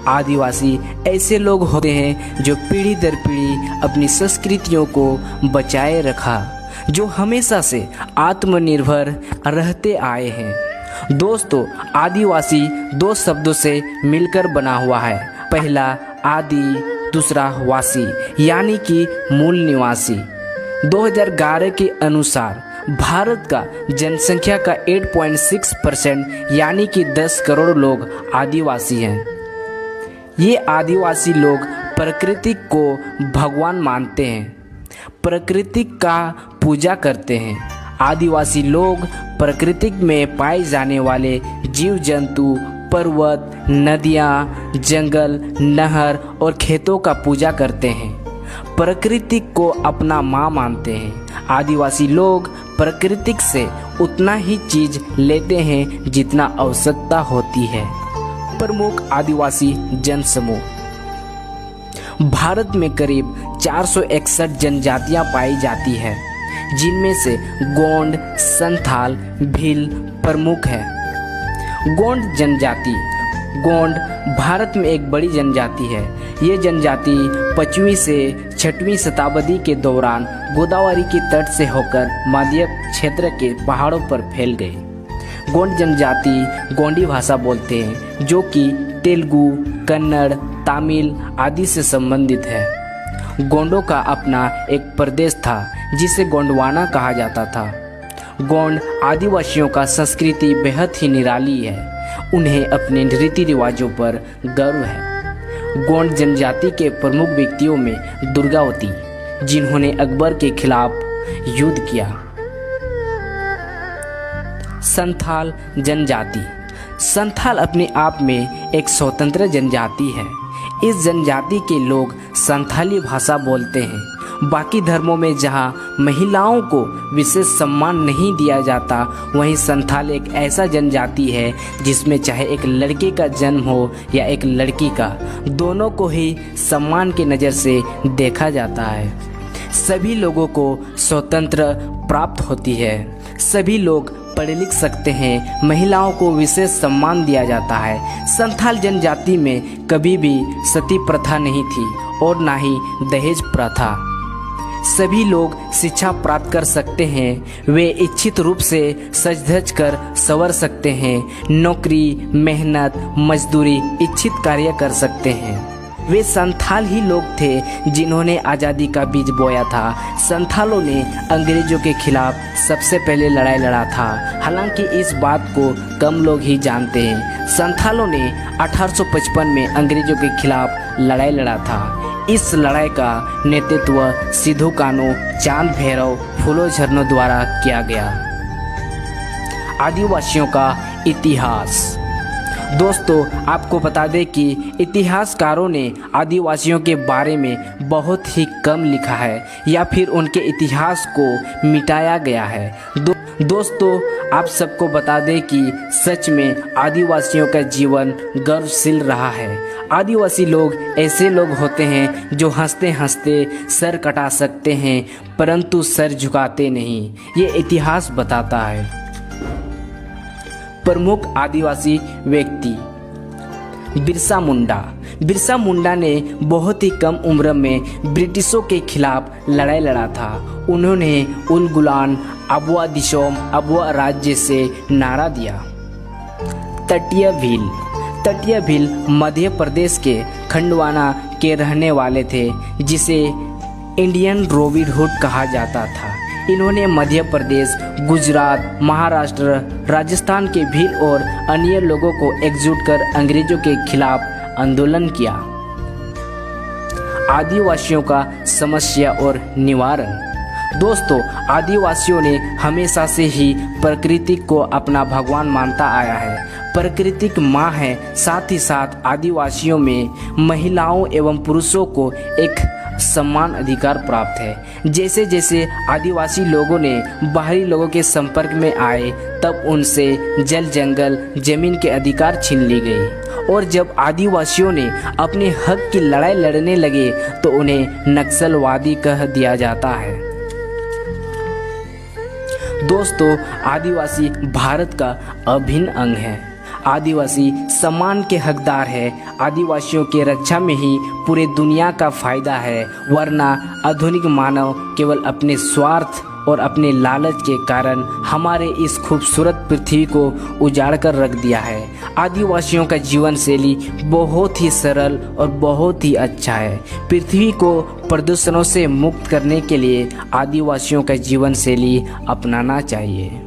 आदिवासी ऐसे लोग होते हैं जो पीढ़ी दर पीढ़ी अपनी संस्कृतियों को बचाए रखा, जो हमेशा से आत्मनिर्भर रहते आए हैं। दोस्तों, आदिवासी दो शब्दों से मिलकर बना हुआ है। पहला आदि, दूसरा वासी, यानी कि मूल निवासी। 2011 के अनुसार भारत का जनसंख्या का 8.6% यानी कि 10 करोड़ लोग आदिवासी हैं। ये आदिवासी लोग प्रकृति को भगवान मानते हैं, प्रकृति का पूजा करते हैं। आदिवासी लोग प्रकृति में पाए जाने वाले जीव जंतु, पर्वत, नदियाँ, जंगल, नहर और खेतों का पूजा करते हैं। प्रकृति को अपना माँ मानते हैं। आदिवासी लोग प्रकृति से उतना ही चीज लेते हैं जितना आवश्यकता होती है। प्रमुख आदिवासी जनसमूह। भारत में करीब 461 जनजातियां पाई जाती है, जिनमें से गोंड, संथाल, भील प्रमुख है। गोंड जनजाति। गोंड भारत में एक बड़ी जनजाति है। ये जनजाति 5वीं से 6वीं शताब्दी के दौरान गोदावरी के तट से होकर मध्य क्षेत्र के पहाड़ों पर फैल गई। गोंड जनजाति गोंडी भाषा बोलते हैं, जो कि तेलुगु, कन्नड़, तमिल आदि से संबंधित है। गोंडों का अपना एक प्रदेश था जिसे गोंडवाना कहा जाता था। गोंड आदिवासियों का संस्कृति बेहद ही निराली है। उन्हें अपने रीति रिवाजों पर गर्व है। गोंड जनजाति के प्रमुख व्यक्तियों में दुर्गावती, जिन्होंने अकबर के खिलाफ युद्ध किया। संथाल जनजाति। संथाल अपने आप में एक स्वतंत्र जनजाति है। इस जनजाति के लोग संथाली भाषा बोलते हैं। बाकी धर्मों में जहाँ महिलाओं को विशेष सम्मान नहीं दिया जाता, वहीं संथाल एक ऐसा जनजाति है जिसमें चाहे एक लड़के का जन्म हो या एक लड़की का, दोनों को ही सम्मान की नज़र से देखा जाता है। सभी लोगों को स्वतंत्र प्राप्त होती है। सभी लोग पढ़ लिख सकते हैं। महिलाओं को विशेष सम्मान दिया जाता है। संथाल जनजाति में कभी भी सती प्रथा नहीं थी और ना ही दहेज प्रथा। सभी लोग शिक्षा प्राप्त कर सकते हैं। वे इच्छित रूप से सज धज कर संवर सकते हैं। नौकरी, मेहनत, मजदूरी, इच्छित कार्य कर सकते हैं। वे संथाल ही लोग थे जिन्होंने आज़ादी का बीज बोया था। संथालों ने अंग्रेजों के खिलाफ सबसे पहले लड़ाई लड़ा था। हालांकि इस बात को कम लोग ही जानते हैं। संथालों ने 1855 में अंग्रेजों के खिलाफ लड़ाई लड़ा था। इस लड़ाई का नेतृत्व सिद्धू कान्हू, चांद भैरव, फूलो झरनों द्वारा किया गया। आदिवासियों का इतिहास। दोस्तों, आपको बता दें कि इतिहासकारों ने आदिवासियों के बारे में बहुत ही कम लिखा है या फिर उनके इतिहास को मिटाया गया है। दोस्तों, आप सबको बता दें कि सच में आदिवासियों का जीवन गर्वशील रहा है। आदिवासी लोग ऐसे लोग होते हैं जो हंसते हंसते सर कटा सकते हैं, परंतु सर झुकाते नहीं। ये इतिहास बताता है। प्रमुख आदिवासी व्यक्ति। बिरसा मुंडा। बिरसा मुंडा ने बहुत ही कम उम्र में ब्रिटिशों के खिलाफ लड़ाई लड़ा था। उन्होंने उलगुलान अबुआ दिशोम अबुआ राज्य से नारा दिया। तटीय भील। तटीय भील मध्य प्रदेश के खंडवाना के रहने वाले थे, जिसे इंडियन रॉबिन हुड कहा जाता था। इन्होंने मध्य प्रदेश, गुजरात, महाराष्ट्र, राजस्थान के भील और अन्य लोगों को एकजुट कर अंग्रेजों के खिलाफ आंदोलन किया। आदिवासियों का समस्या और निवारण। दोस्तों, आदिवासियों ने हमेशा से ही प्रकृति को अपना भगवान मानता आया है। प्रकृति माँ है। साथ ही साथ आदिवासियों में महिलाओं एवं पुरुषों को एक समान अधिकार प्राप्त है। जैसे जैसे आदिवासी लोगों ने बाहरी लोगों के संपर्क में आए, तब उनसे जल, जंगल, जमीन के अधिकार छीन ली गई। और जब आदिवासियों ने अपने हक की लड़ाई लड़ने लगे तो उन्हें नक्सलवादी कह दिया जाता है। दोस्तों, आदिवासी भारत का अभिन्न अंग है। आदिवासी सम्मान के हकदार है। आदिवासियों के रक्षा में ही पूरे दुनिया का फायदा है, वरना आधुनिक मानव केवल अपने स्वार्थ और अपने लालच के कारण हमारे इस खूबसूरत पृथ्वी को उजाड़ कर रख दिया है। आदिवासियों का जीवन शैली बहुत ही सरल और बहुत ही अच्छा है। पृथ्वी को प्रदूषणों से मुक्त करने के लिए आदिवासियों का जीवन शैली अपनाना चाहिए।